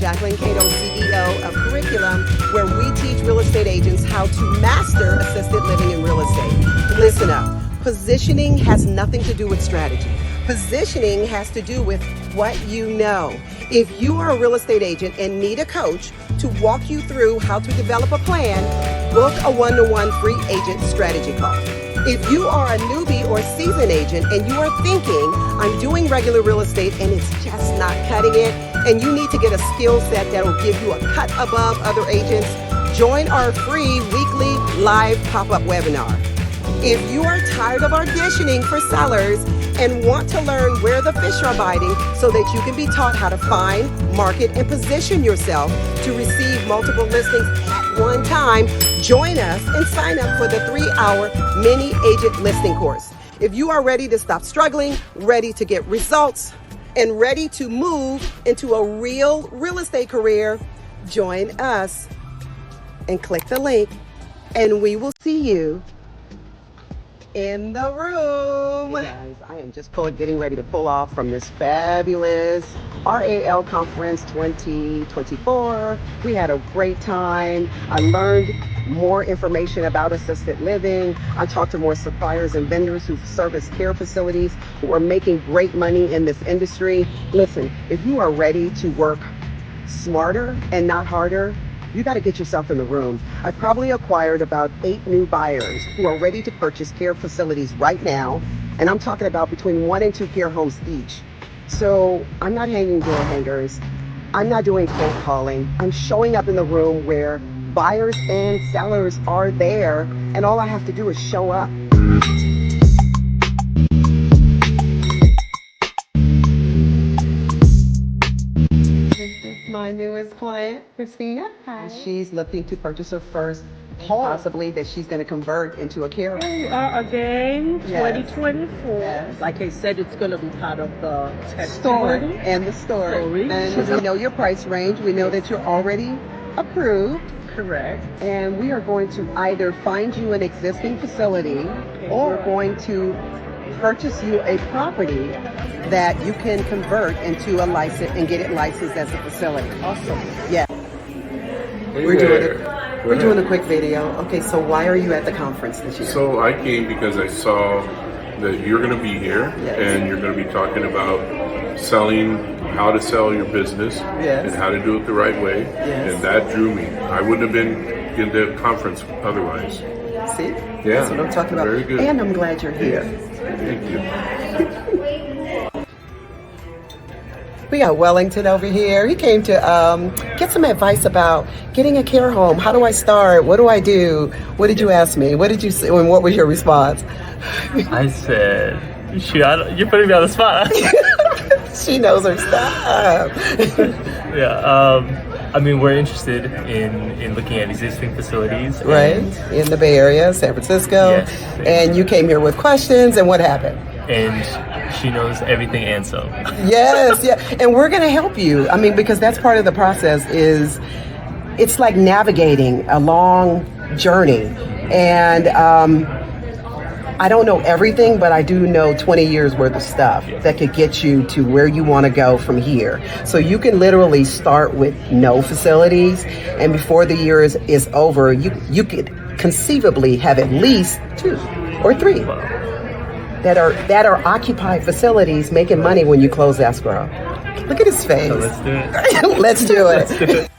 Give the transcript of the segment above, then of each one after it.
Jacqueline Cato, CEO of Curriculum, where we teach real estate agents how to master assisted living in real estate. Listen up. Positioning has nothing to do with strategy. Positioning has to do with what you know. If you are a real estate agent and need a coach to walk you through how to develop a plan, book a one-to-one free agent strategy call. If you are a newbie or seasoned agent and you are thinking, I'm doing regular real estate and it's just not cutting it, and you need to get a skill set that will give you a cut above other agents, join our free weekly live pop-up webinar. If you are tired of auditioning for sellers and want to learn where the fish are biting so that you can be taught how to find, market, and position yourself to receive multiple listings at one time, join us and sign up for the 3-hour mini agent listing course. If you are ready to stop struggling, ready to get results, and ready to move into a real estate career, join us and click the link, and we will see you in the room. Guys, I am just getting ready to pull off from this fabulous RAL Conference 2024. We had a great time. I learned more information about assisted living. I talked to more suppliers and vendors who service care facilities who are making great money in this industry. Listen, if you are ready to work smarter and not harder, you got to get yourself in the room. I probably acquired about 8 new buyers who are ready to purchase care facilities right now. And I'm talking about between 1 and 2 care homes each. So I'm not hanging door hangers. I'm not doing cold calling. I'm showing up in the room where buyers and sellers are there. And all I have to do is show up. My newest client, Christina. Hi. She's looking to purchase her first home, possibly that she's going to convert into a care home. Again, Yes. 2024. Yes. Like I said, it's going to be part of the Story testimony. and the story. And we know your price range. We know that you're already approved. Correct. And we are going to either find you an existing facility or we're going to purchase you a property that you can convert into a license and get it licensed as a facility. Awesome. Yeah. Hey We're doing a quick video. Okay, so why are you at the conference this year? So I came because I saw that you're going to be here, Yes. and you're going to be talking about selling, how to sell your business, Yes. and how to do it the right way. Yes. And that drew me. I wouldn't have been in the conference otherwise. See? Yeah. That's what I'm talking about. Very good. And I'm glad you're here. Thank you. We got Wellington over here. He came to get some advice about getting a care home. How do I start? What do I do? What did you ask me? What did you say? And what was your response? I said, you're putting me on the spot. She knows her stuff. Yeah. I mean, we're interested in looking at existing facilities. Right? In the Bay Area, San Francisco. Yes. And you came here with questions, and what happened? And she knows everything and some. Yes, yeah. And we're going to help you. I mean, because that's part of the process is it's like navigating a long journey. And I don't know everything, but I do know 20 years worth of stuff that could get you to where you want to go from here. So you can literally start with no facilities, and before the year is over, you could conceivably have at least 2 or 3 that are occupied facilities making money when you close escrow. Look at his face. So let's do it. Let's do it. Let's do it.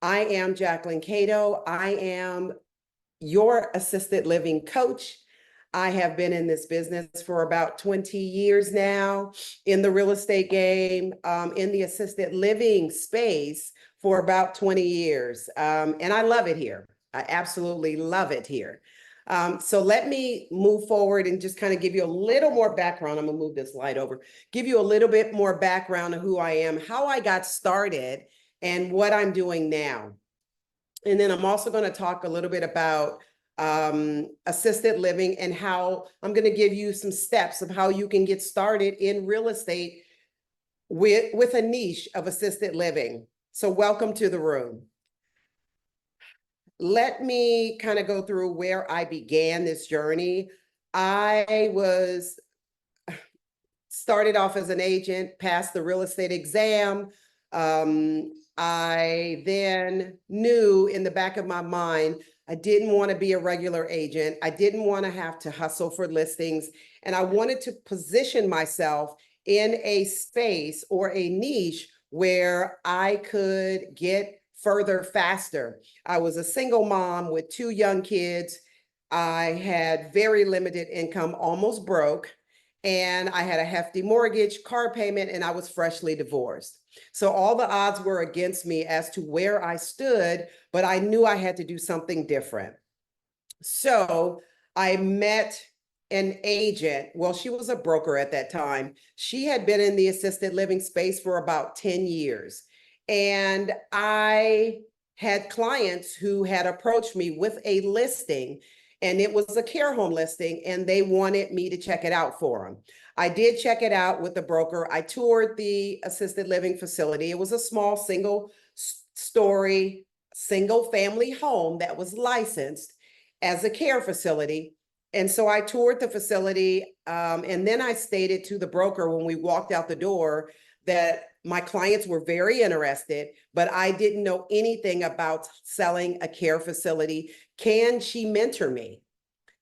I am Jacqueline Cato. I am your assisted living coach. I have been in this business for about 20 years now, in the real estate game, in the assisted living space for about 20 years. And I love it here. I absolutely love it here. So let me move forward and just kind of give you a little more background. I'm gonna move this slide over, give you a little bit more background of who I am, how I got started, and what I'm doing now. And then I'm also going to talk a little bit about assisted living, and how I'm going to give you some steps of how you can get started in real estate with a niche of assisted living. So welcome to the room. Let me kind of go through where I began this journey. I started off as an agent, passed the real estate exam. I then knew in the back of my mind, I didn't want to be a regular agent. I didn't want to have to hustle for listings. And I wanted to position myself in a space or a niche where I could get further faster. I was a single mom with 2 young kids. I had very limited income, almost broke, and I had a hefty mortgage, car payment, and I was freshly divorced. So all the odds were against me as to where I stood, but I knew I had to do something different. So I met an agent. Well, she was a broker at that time. She had been in the assisted living space for about 10 years. And I had clients who had approached me with a listing, and it was a care home listing, and they wanted me to check it out for them. I did check it out with the broker. I toured the assisted living facility. It was a small single-story, single-family home that was licensed as a care facility. And so I toured the facility, and then I stated to the broker when we walked out the door that my clients were very interested, but I didn't know anything about selling a care facility. Can she mentor me?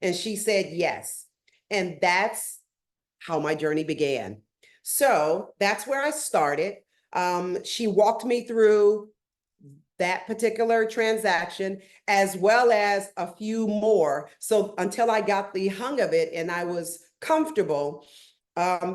And she said yes. And that's how my journey began. So that's where I started. She walked me through that particular transaction, as well as a few more. So until I got the hang of it and I was comfortable,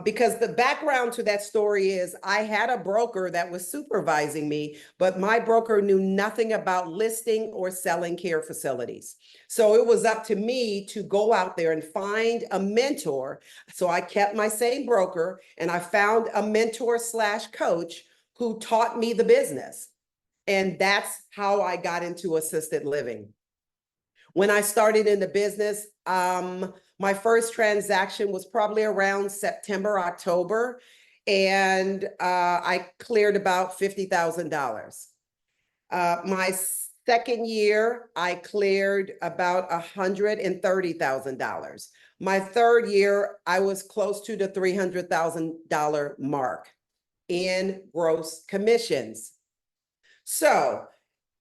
because the background to that story is I had a broker that was supervising me, but my broker knew nothing about listing or selling care facilities. So it was up to me to go out there and find a mentor. So I kept my same broker, and I found a mentor / coach who taught me the business. And that's how I got into assisted living. When I started in the business, my first transaction was probably around September, October, and I cleared about $50,000. My second year, I cleared about $130,000. My third year, I was close to the $300,000 mark in gross commissions. So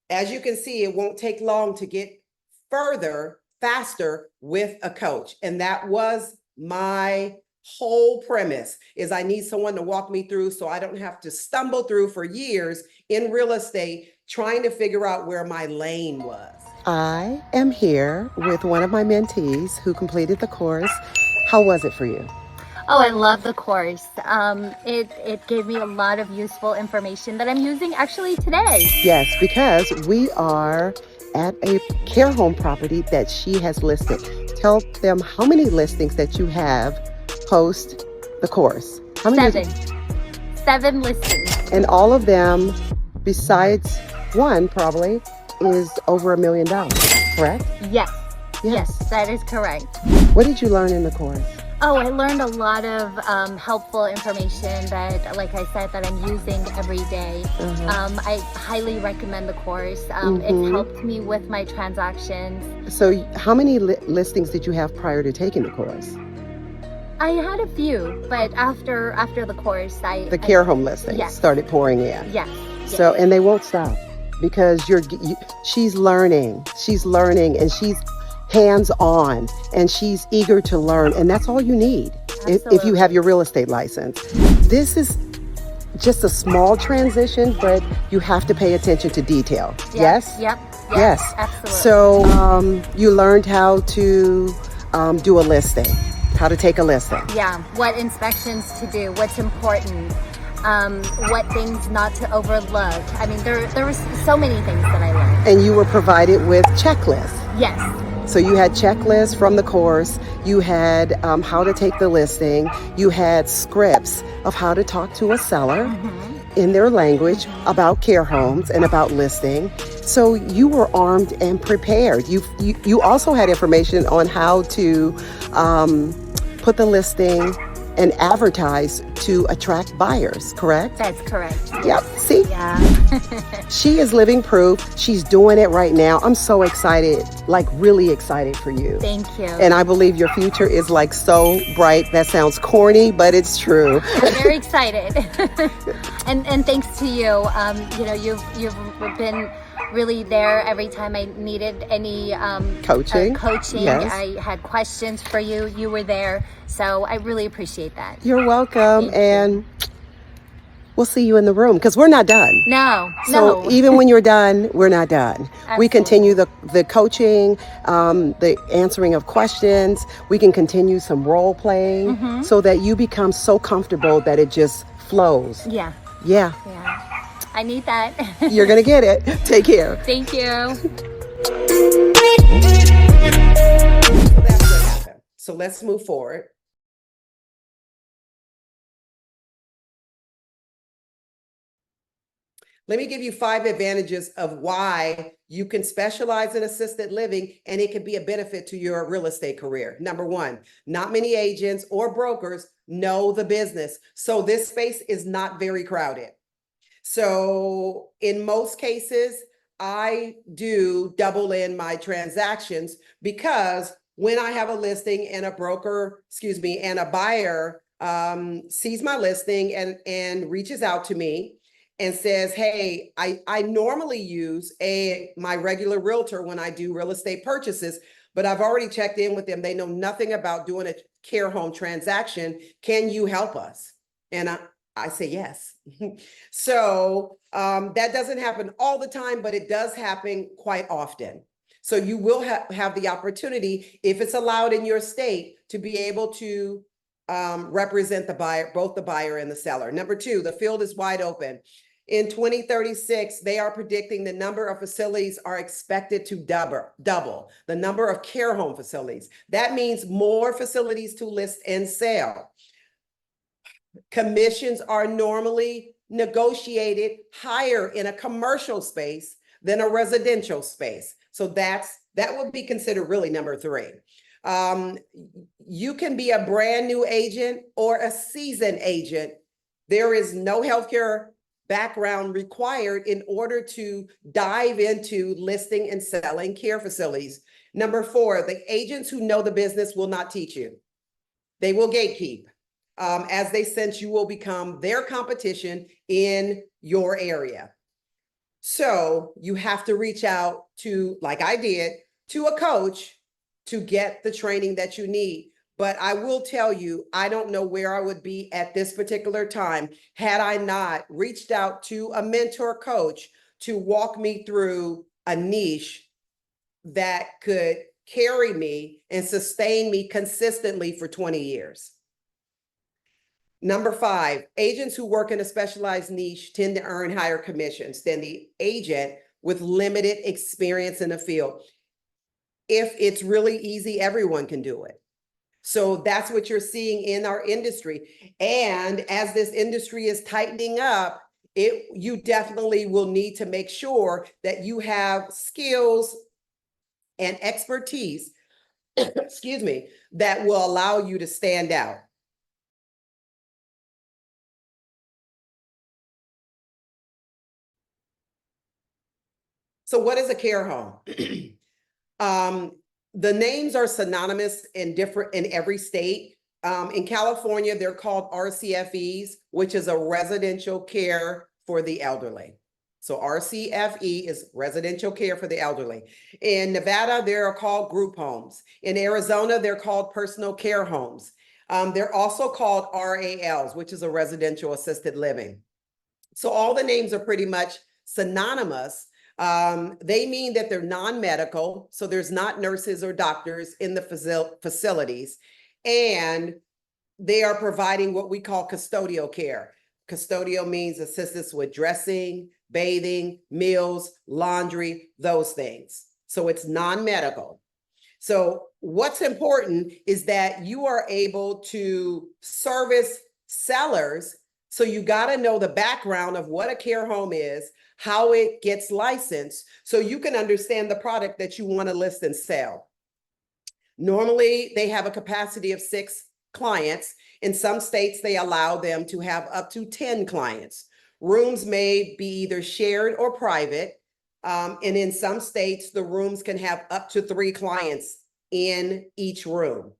as you can see, it won't take long to get further, faster with a coach. And that was my whole premise, is I need someone to walk me through so I don't have to stumble through for years in real estate trying to figure out where my lane was. I am here with one of my mentees who completed the course. How was it for you? Oh, I love the course. It gave me a lot of useful information that I'm using actually today. Yes, because we are at a care home property that she has listed. Tell them how many listings that you have post the course. How many? 7 listings. And all of them, besides one probably, is over $1 million, correct? Yes. Yes, that is correct. What did you learn in the course? Oh, I learned a lot of helpful information that, like I said, that I'm using every day. I highly recommend the course. It's helped me with my transactions. So how many listings did you have prior to taking the course? I had a few, but after the course, The care home listings started pouring in. Yes. So, and they won't stop because she's learning, and she's hands-on, and she's eager to learn, and that's all you need if you have your real estate license. This is just a small transition, but you have to pay attention to detail. Yes? Yep. Yes. Absolutely. So you learned how to do a listing, how to take a listing. Yeah, what inspections to do, what's important, what things not to overlook. I mean, there were so many things that I learned. And you were provided with checklists. Yes. So you had checklists from the course, you had how to take the listing, you had scripts of how to talk to a seller in their language about care homes and about listing. So you were armed and prepared. You also had information on how to put the listing and advertise to attract buyers, correct? That's correct. Yep. See? Yeah. She is living proof. She's doing it right now. I'm so excited, like really excited for you. Thank you. And I believe your future is like so bright. That sounds corny, but it's true. I'm very excited. and thanks to you. You know, you've been really there every time I needed any Coaching. Coaching. Yes. I had questions for you. You were there. So I really appreciate that. You're welcome. Thank and we'll see you in the room because we're not done. No. So even when you're done, we're not done. Absolutely. We continue the coaching, the answering of questions. We can continue some role playing so that you become so comfortable that it just flows. Yeah. Yeah. Yeah. I need that. You're going to get it. Take care. Thank you. That's what happened. So let's move forward. Let me give you 5 advantages of why you can specialize in assisted living and it can be a benefit to your real estate career. Number 1, not many agents or brokers know the business. So this space is not very crowded. So in most cases, I do double in my transactions because when I have a listing and a broker, and a buyer sees my listing and reaches out to me and says, hey, I normally use my regular realtor when I do real estate purchases, but I've already checked in with them. They know nothing about doing a care home transaction. Can you help us? And I say yes. So that doesn't happen all the time, but it does happen quite often. So you will have the opportunity, if it's allowed in your state, to be able to represent the buyer, both the buyer and the seller. Number 2, the field is wide open. In 2036, they are predicting the number of facilities are expected to double the number of care home facilities. That means more facilities to list and sell. Commissions are normally negotiated higher in a commercial space than a residential space. So that would be considered really number 3. You can be a brand new agent or a seasoned agent. There is no healthcare background required in order to dive into listing and selling care facilities. Number 4, the agents who know the business will not teach you. They will gatekeep. As they sense you will become their competition in your area. So you have to reach out to, like I did, to a coach to get the training that you need. But I will tell you, I don't know where I would be at this particular time had I not reached out to a mentor coach to walk me through a niche that could carry me and sustain me consistently for 20 years. Number 5, agents who work in a specialized niche tend to earn higher commissions than the agent with limited experience in the field. If it's really easy, everyone can do it. So that's what you're seeing in our industry. And as this industry is tightening up, you definitely will need to make sure that you have skills and expertise, that will allow you to stand out. So what is a care home? The names are synonymous and different in every state. In California, they're called RCFEs, which is a residential care for the elderly. So RCFE is residential care for the elderly. In Nevada, they're called group homes. In Arizona, they're called personal care homes. They're also called RALs, which is a residential assisted living. So all the names are pretty much synonymous. They mean that they're non-medical, so there's not nurses or doctors in the facilities, and they are providing what we call custodial care. Custodial means assistance with dressing, bathing, meals, laundry, those things. So it's non-medical. So what's important is that you are able to service sellers. So you got to know the background of what a care home is, how it gets licensed, so you can understand the product that you want to list and sell. Normally, they have a capacity of 6 clients. In some states, they allow them to have up to 10 clients. Rooms may be either shared or private. And in some states, the rooms can have up to 3 clients in each room.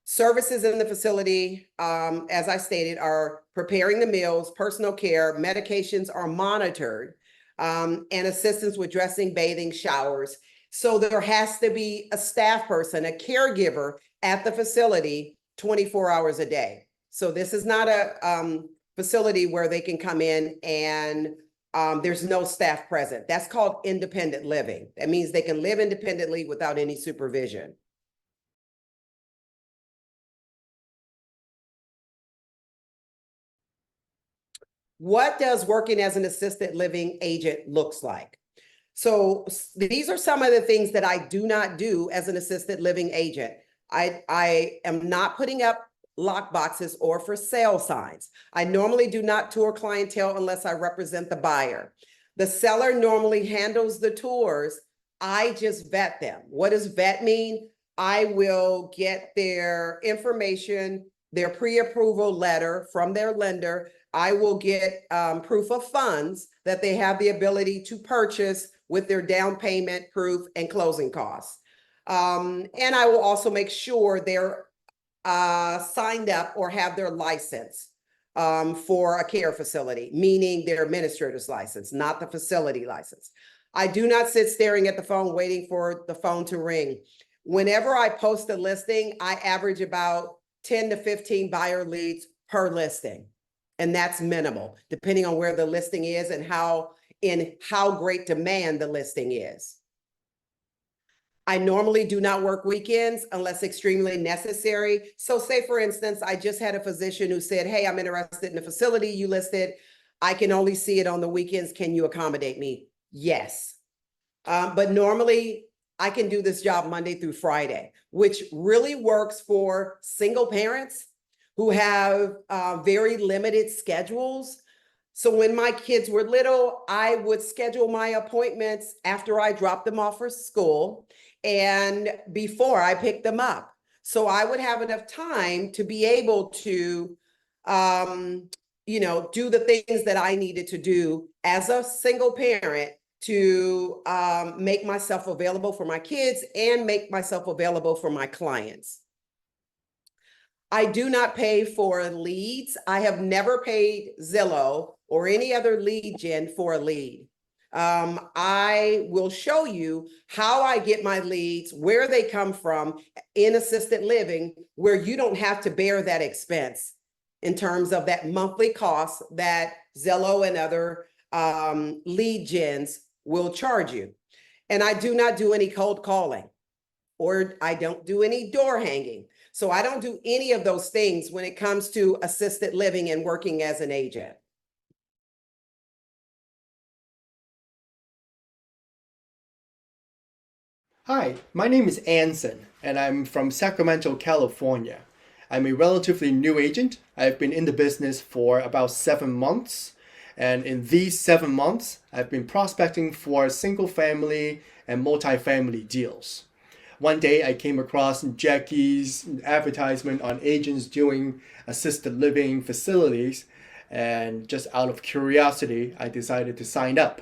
Services in the facility, as I stated, are preparing the meals, personal care, medications are monitored, and assistance with dressing, bathing, showers. So there has to be a staff person, a caregiver at the facility 24 hours a day. So this is not a facility where they can come in and there's no staff present. That's called independent living. That means they can live independently without any supervision. What does working as an assisted living agent looks like? So these are some of the things that I do not do as an assisted living agent. I am not putting up lock boxes or for sale signs. I normally do not tour clientele unless I represent the buyer. The seller normally handles the tours. I just vet them. What does vet mean? I will get their information, their pre-approval letter from their lender. I will get proof of funds that they have the ability to purchase with their down payment proof and closing costs. And I will also make sure they're signed up or have their license for a care facility, meaning their administrator's license, not the facility license. I do not sit staring at the phone waiting for the phone to ring. Whenever I post a listing, I average about 10 to 15 buyer leads per listing. And that's minimal, depending on where the listing is and how great demand the listing is. I normally do not work weekends unless extremely necessary. So say, for instance, I just had a physician who said, hey, I'm interested in the facility you listed. I can only see it on the weekends. Can you accommodate me? Yes. But normally I can do this job Monday through Friday, which really works for single parents who have very limited schedules. So when my kids were little, I would schedule my appointments after I dropped them off for school and before I picked them up. So I would have enough time to be able to, do the things that I needed to do as a single parent to make myself available for my kids and make myself available for my clients. I do not pay for leads. I have never paid Zillow or any other lead gen for a lead. I will show you how I get my leads, where they come from in assisted living, where you don't have to bear that expense in terms of that monthly cost that Zillow and other lead gens will charge you. And I do not do any cold calling, or I don't do any door hanging. So I don't do any of those things when it comes to assisted living and working as an agent. Hi, my name is Anson, and I'm from Sacramento, California. I'm a relatively new agent. I've been in the business for about 7 months, and in these 7 months, I've been prospecting for single-family and multifamily deals. One day I came across Jackie's advertisement on agents doing assisted living facilities, and just out of curiosity, I decided to sign up.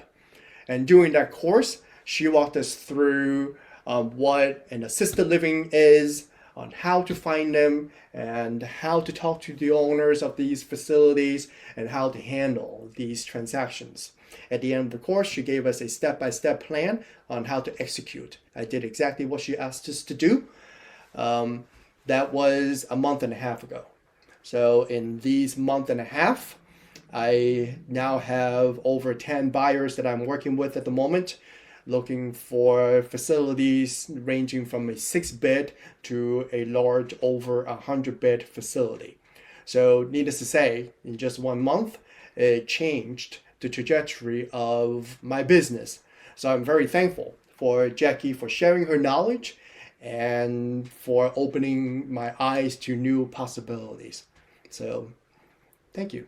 And during that course, she walked us through what an assisted living is, on how to find them, and how to talk to the owners of these facilities, and how to handle these transactions. At the end of the course, she gave us a step-by-step plan on how to execute. I did exactly what she asked us to do. That was a month and a half ago. So in these month and a half, I now have over 10 buyers that I'm working with at the moment, looking for facilities ranging from a 6-bed to a large over 100-bed facility. So needless to say, in just 1 month, it changed the trajectory of my business. So I'm very thankful for Jackie for sharing her knowledge and for opening my eyes to new possibilities. So thank you.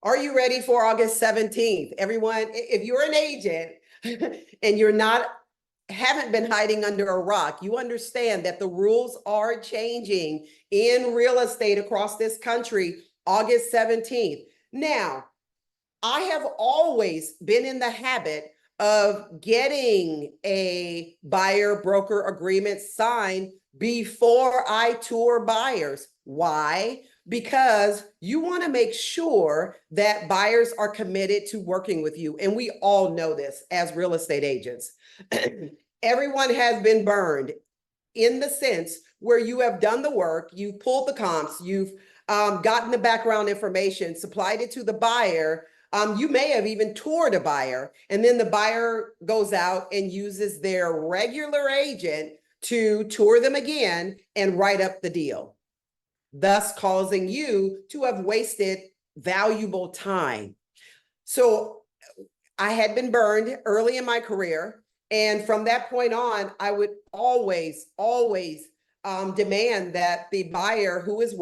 Are you ready for August 17th? Everyone, if you're an agent and haven't been hiding under a rock, you understand that the rules are changing in real estate across this country, August 17th. Now, I have always been in the habit of getting a buyer broker agreement signed before I tour buyers. Why? Because you want to make sure that buyers are committed to working with you. And we all know this as real estate agents. Everyone has been burned in the sense where you have done the work, you've pulled the comps, you've gotten the background information, supplied it to the buyer. You may have even toured a buyer, and then the buyer goes out and uses their regular agent to tour them again and write up the deal, thus causing you to have wasted valuable time. So I had been burned early in my career. And from that point on, I would always demand that the buyer who is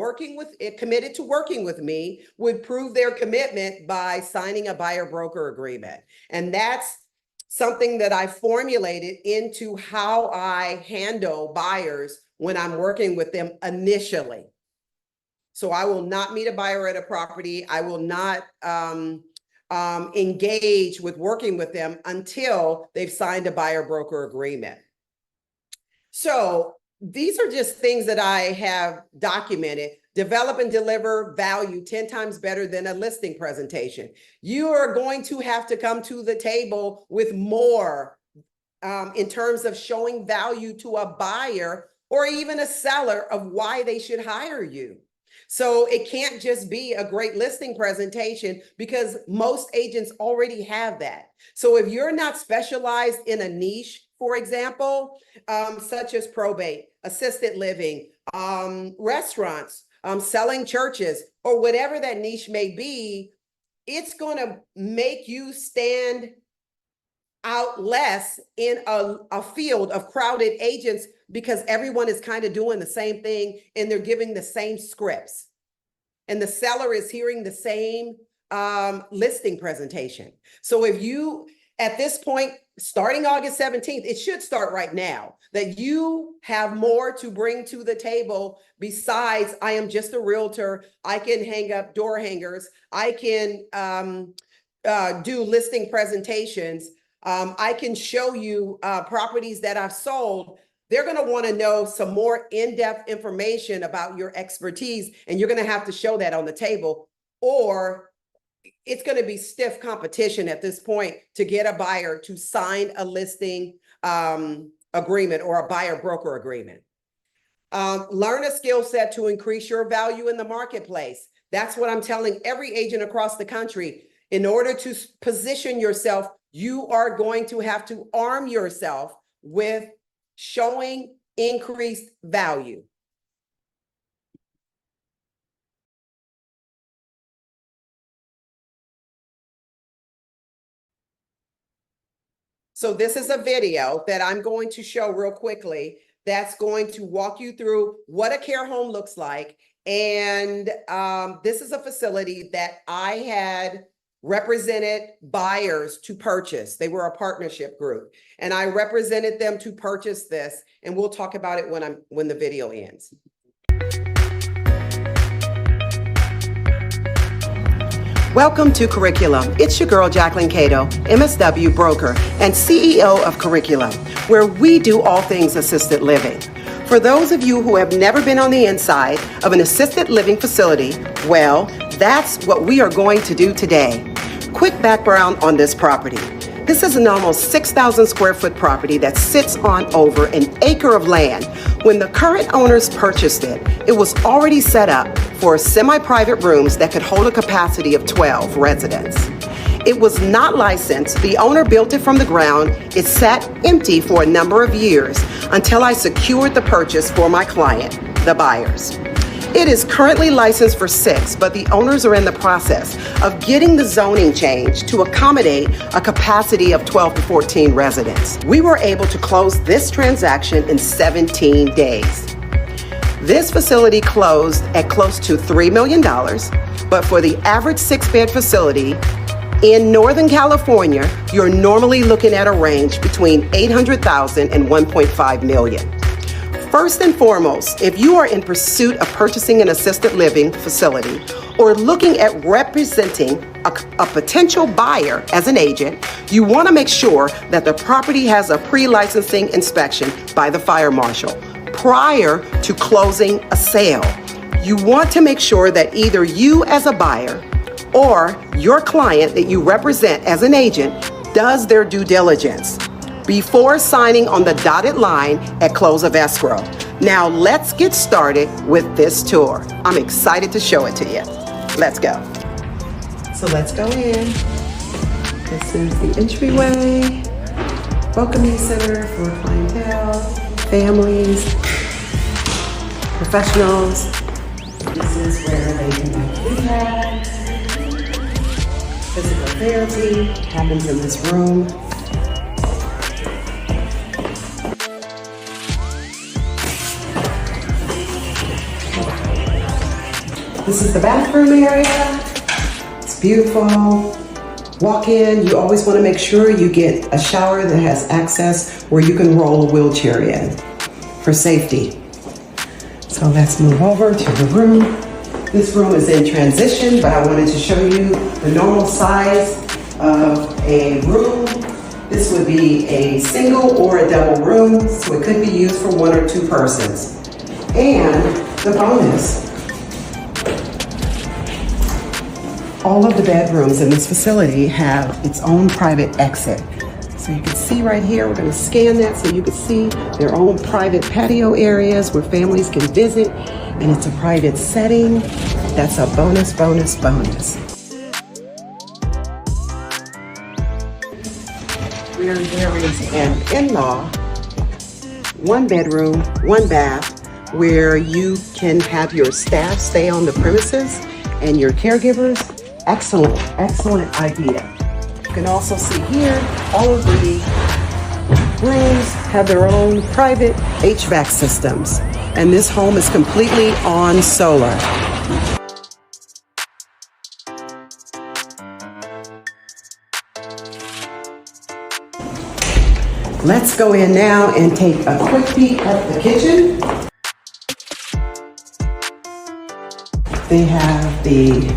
committed to working with me would prove their commitment by signing a buyer broker agreement. And that's something that I formulated into how I handle buyers when I'm working with them initially. So I will not meet a buyer at a property. I will not engage with working with them until they've signed a buyer broker agreement. So these are just things that I have documented. Develop and deliver value 10 times better than a listing presentation. You are going to have to come to the table with more in terms of showing value to a buyer or even a seller of why they should hire you. So it can't just be a great listing presentation because most agents already have that. So if you're not specialized in a niche, for example, such as probate, assisted living, restaurants, selling churches, or whatever that niche may be, it's going to make you stand out less in a field of crowded agents because everyone is kind of doing the same thing and they're giving the same scripts. And the seller is hearing the same listing presentation. So if you, at this point, starting August 17th, it should start right now, that you have more to bring to the table besides I am just a realtor, I can hang up door hangers, I can do listing presentations, I can show you properties that I've sold. They're going to want to know some more in-depth information about your expertise, and you're going to have to show that on the table, or it's going to be stiff competition at this point to get a buyer to sign a listing agreement or a buyer broker agreement. Learn a skill set to increase your value in the marketplace. That's what I'm telling every agent across the country. In order to position yourself, you are going to have to arm yourself with showing increased value. So this is a video that I'm going to show real quickly that's going to walk you through what a care home looks like. And this is a facility that I had represented buyers to purchase. They were a partnership group, and I represented them to purchase this. And we'll talk about it when the video ends. Welcome to Curriculum. It's your girl, Jacqueline Cato, MSW broker and CEO of Curriculum, where we do all things assisted living. For those of you who have never been on the inside of an assisted living facility, well, that's what we are going to do today. Quick background on this property. This is an almost 6,000 square foot property that sits on over an acre of land. When the current owners purchased it, it was already set up for semi-private rooms that could hold a capacity of 12 residents. It was not licensed. The owner built it from the ground. It sat empty for a number of years until I secured the purchase for my client, the buyers. It is currently licensed for 6, but the owners are in the process of getting the zoning changed to accommodate a capacity of 12 to 14 residents. We were able to close this transaction in 17 days. This facility closed at close to $3 million But for the average 6-bed facility in Northern California, you're normally looking at a range between $800,000 and $1.5 million. First and foremost, if you are in pursuit of purchasing an assisted living facility or looking at representing a potential buyer as an agent, you want to make sure that the property has a pre-licensing inspection by the fire marshal prior to closing a sale. You want to make sure that either you as a buyer or your client that you represent as an agent does their due diligence before signing on the dotted line at close of escrow. Now let's get started with this tour. I'm excited to show it to you. Let's go. So let's go in. This is the entryway, welcoming center for clientele, families, professionals. This is where they can do rehab. Physical therapy happens in this room. This is the bathroom area. It's beautiful. Walk in. You always want to make sure you get a shower that has access where you can roll a wheelchair in for safety. So let's move over to the room. This room is in transition, but I wanted to show you the normal size of a room. This would be a single or a double room, so it could be used for 1 or 2 persons. And the bonus, all of the bedrooms in this facility have its own private exit. So you can see right here, we're going to scan that so you can see their own private patio areas where families can visit, and it's a private setting. That's a bonus, bonus, bonus. Where there is an in-law, 1 bedroom, 1 bath, where you can have your staff stay on the premises and your caregivers. Excellent, excellent idea. You can also see here, all of the rooms have their own private HVAC systems, and this home is completely on solar. Let's go in now and take a quick peek at the kitchen. They have the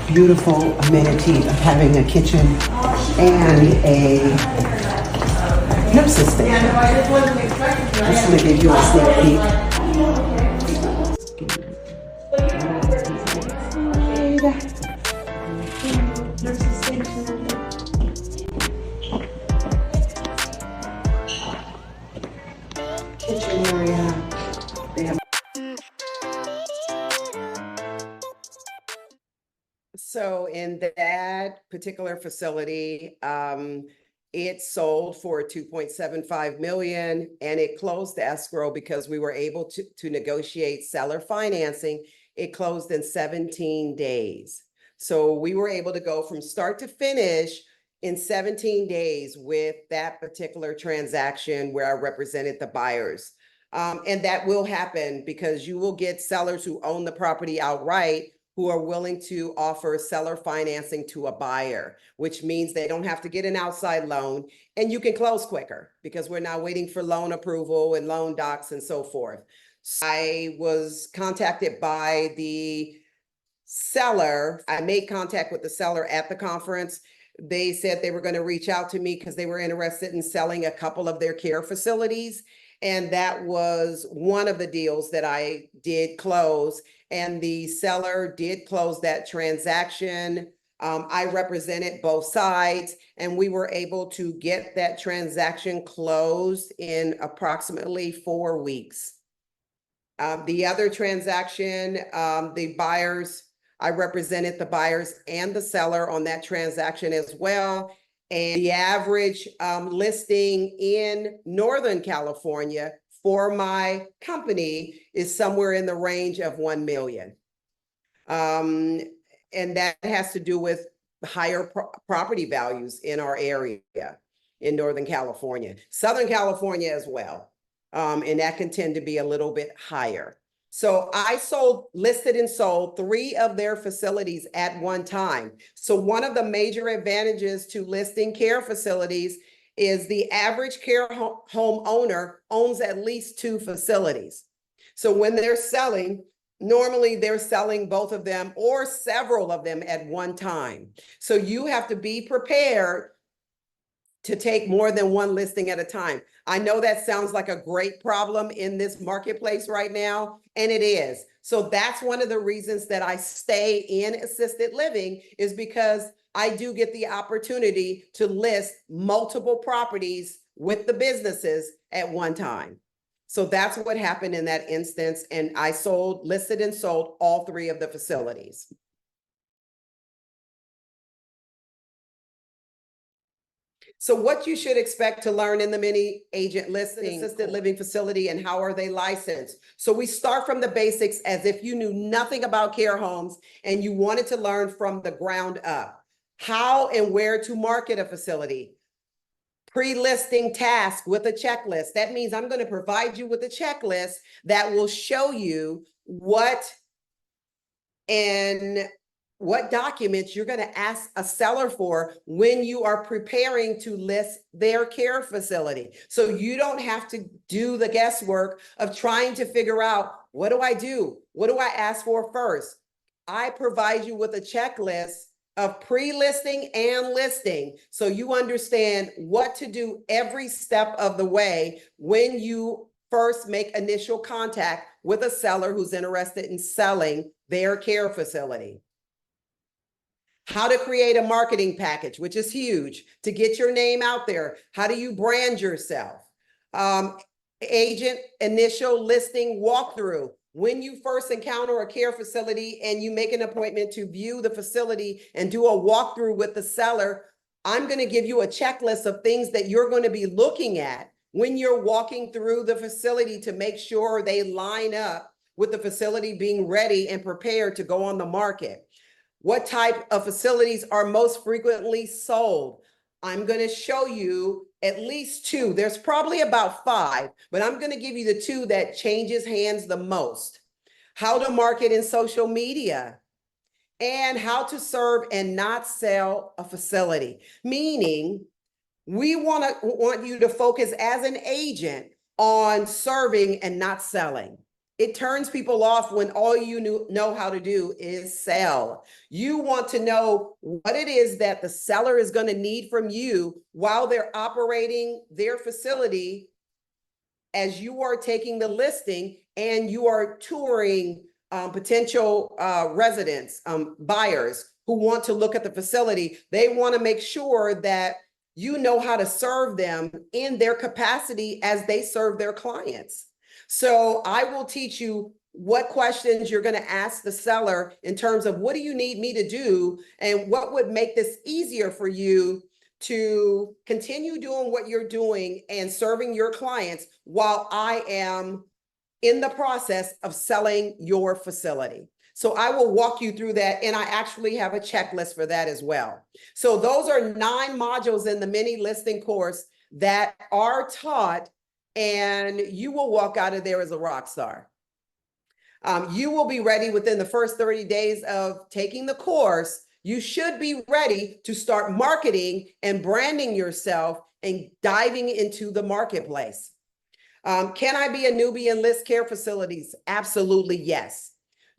beautiful amenity of having a kitchen and a nurse's station. Just going to give you a sneak peek. Nurse's station. Kitchen area. They have. So in that particular facility, it sold for $2.75 million, and it closed the escrow because we were able to negotiate seller financing. It closed in 17 days. So we were able to go from start to finish in 17 days with that particular transaction where I represented the buyers. And that will happen because you will get sellers who own the property outright who are willing to offer seller financing to a buyer, which means they don't have to get an outside loan, and you can close quicker because we're not waiting for loan approval and loan docs and so forth. So I was contacted by the seller. I made contact with the seller at the conference. They said they were going to reach out to me because they were interested in selling a couple of their care facilities. And that was one of the deals that I did close. And the seller did close that transaction. I represented both sides, and we were able to get that transaction closed in approximately 4 weeks. The other transaction, the buyers, I represented the buyers and the seller on that transaction as well. And the average listing in Northern California for my company is somewhere in the range of 1 million. And that has to do with higher property values in our area in Northern California, Southern California as well. And that can tend to be a little bit higher. So I listed and sold 3 of their facilities at one time. So one of the major advantages to listing care facilities is the average care home owner owns at least 2 facilities. So when they're selling, normally they're selling both of them or several of them at one time. So you have to be prepared to take more than one listing at a time. I know that sounds like a great problem in this marketplace right now, and it is. So that's one of the reasons that I stay in assisted living, is because I do get the opportunity to list multiple properties with the businesses at one time. So that's what happened in that instance. And I listed and sold all 3 of the facilities. So what you should expect to learn in the mini agent listing assisted living facility, and how are they licensed? So we start from the basics as if you knew nothing about care homes and you wanted to learn from the ground up. How and where to market a facility. Pre-listing task with a checklist. That means I'm going to provide you with a checklist that will show you what documents you're going to ask a seller for when you are preparing to list their care facility. So you don't have to do the guesswork of trying to figure out, what do I do? What do I ask for first? I provide you with a checklist of pre-listing and listing, so you understand what to do every step of the way when you first make initial contact with a seller who's interested in selling their care facility. How to create a marketing package, which is huge, to get your name out there. How do you brand yourself? Agent initial listing walkthrough. When you first encounter a care facility and you make an appointment to view the facility and do a walkthrough with the seller, I'm going to give you a checklist of things that you're going to be looking at when you're walking through the facility to make sure they line up with the facility being ready and prepared to go on the market. What type of facilities are most frequently sold? I'm going to show you at least 2. There's probably about 5, but I'm going to give you the 2 that changes hands the most. How to market in social media, and how to serve and not sell a facility. Meaning, we want you to focus as an agent on serving and not selling. It turns people off when all you know how to do is sell. You want to know what it is that the seller is going to need from you while they're operating their facility, as you are taking the listing and you are touring potential residents, buyers who want to look at the facility. They want to make sure that you know how to serve them in their capacity as they serve their clients. So I will teach you what questions you're going to ask the seller in terms of, what do you need me to do, and what would make this easier for you to continue doing what you're doing and serving your clients while I am in the process of selling your facility. So I will walk you through that, and I actually have a checklist for that as well. So those are 9 modules in the mini listing course that are taught, and you will walk out of there as a rock star. You will be ready within the first 30 days of taking the course. You should be ready to start marketing and branding yourself and diving into the marketplace. Can I be a newbie and list care facilities? Absolutely, yes.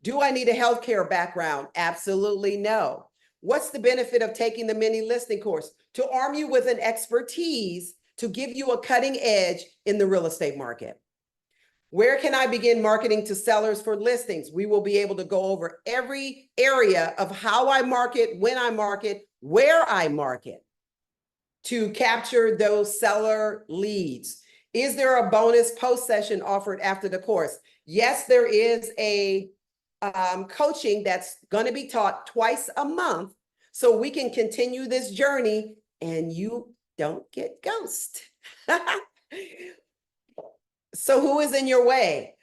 Do I need a healthcare background? Absolutely no. What's the benefit of taking the mini listing course? To arm you with an expertise to give you a cutting edge in the real estate market. Where can I begin marketing to sellers for listings? We will be able to go over every area of how I market, when I market, where I market to capture those seller leads. Is there a bonus post session offered after the course? Yes, there is a coaching that's going to be taught twice a month, so we can continue this journey and you don't get ghosted. So who is in your way?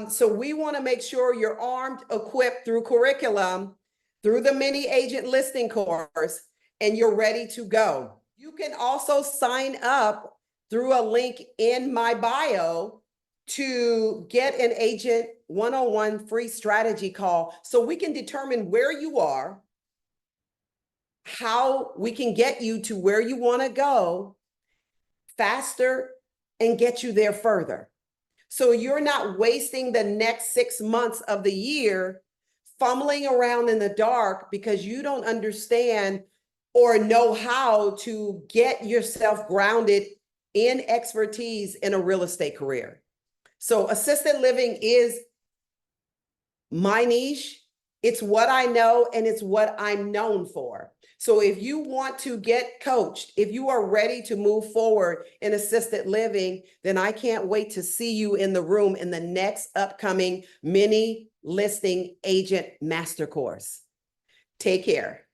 So we want to make sure you're armed, equipped through curriculum, through the mini agent listing course, and you're ready to go. You can also sign up through a link in my bio to get an agent one-on-one free strategy call so we can determine where you are, how we can get you to where you want to go faster and get you there further. So you're not wasting the next 6 months of the year fumbling around in the dark because you don't understand or know how to get yourself grounded in expertise in a real estate career. So assisted living is my niche. It's what I know and it's what I'm known for. So if you want to get coached, if you are ready to move forward in assisted living, then I can't wait to see you in the room in the next upcoming mini listing agent master course. Take care.